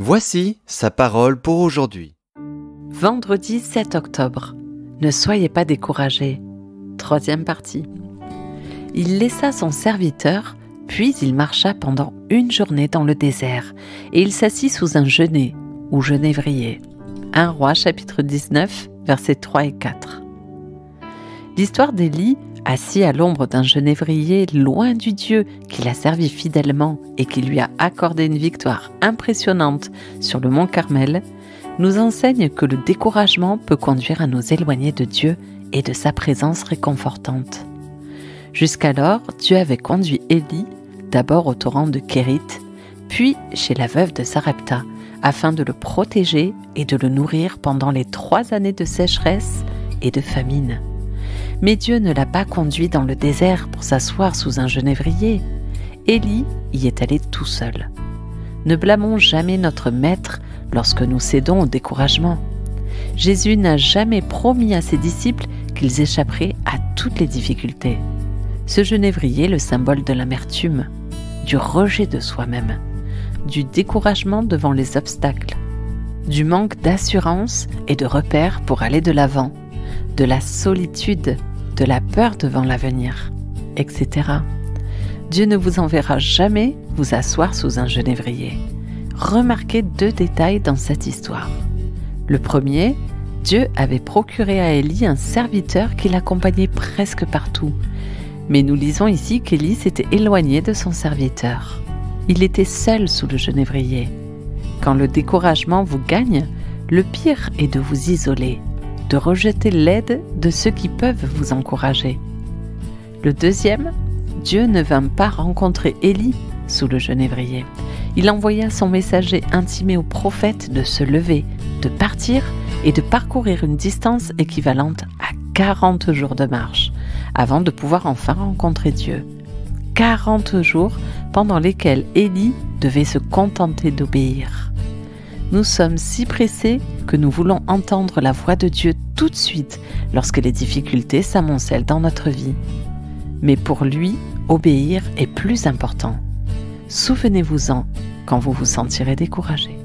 Voici sa parole pour aujourd'hui. Vendredi 7 octobre. Ne soyez pas découragés. Troisième partie. Il laissa son serviteur, puis il marcha pendant une journée dans le désert, et il s'assit sous un genêt, ou genévrier. 1 Roi chapitre 19, versets 3 et 4. L'histoire d'Élie, assis à l'ombre d'un genévrier, loin du Dieu qui l'a servi fidèlement et qui lui a accordé une victoire impressionnante sur le mont Carmel, nous enseigne que le découragement peut conduire à nous éloigner de Dieu et de sa présence réconfortante. Jusqu'alors, Dieu avait conduit Élie, d'abord au torrent de Kérit, puis chez la veuve de Sarepta, afin de le protéger et de le nourrir pendant les 3 années de sécheresse et de famine. Mais Dieu ne l'a pas conduit dans le désert pour s'asseoir sous un genévrier. Élie y est allé tout seul. Ne blâmons jamais notre Maître lorsque nous cédons au découragement. Jésus n'a jamais promis à ses disciples qu'ils échapperaient à toutes les difficultés. Ce genévrier est le symbole de l'amertume, du rejet de soi-même, du découragement devant les obstacles, du manque d'assurance et de repères pour aller de l'avant, de la solitude, de la peur devant l'avenir, etc. Dieu ne vous enverra jamais vous asseoir sous un genévrier. Remarquez 2 détails dans cette histoire. Le premier, Dieu avait procuré à Élie un serviteur qui l'accompagnait presque partout. Mais nous lisons ici qu'Élie s'était éloigné de son serviteur. Il était seul sous le genévrier. Quand le découragement vous gagne, le pire est de vous isoler, de rejeter l'aide de ceux qui peuvent vous encourager. Le deuxième, Dieu ne vint pas rencontrer Élie sous le genévrier. Il envoya son messager intimé au prophète de se lever, de partir et de parcourir une distance équivalente à 40 jours de marche, avant de pouvoir enfin rencontrer Dieu. 40 jours pendant lesquels Élie devait se contenter d'obéir. Nous sommes si pressés que nous voulons entendre la voix de Dieu tout de suite lorsque les difficultés s'amoncellent dans notre vie. Mais pour lui, obéir est plus important. Souvenez-vous-en quand vous vous sentirez découragé.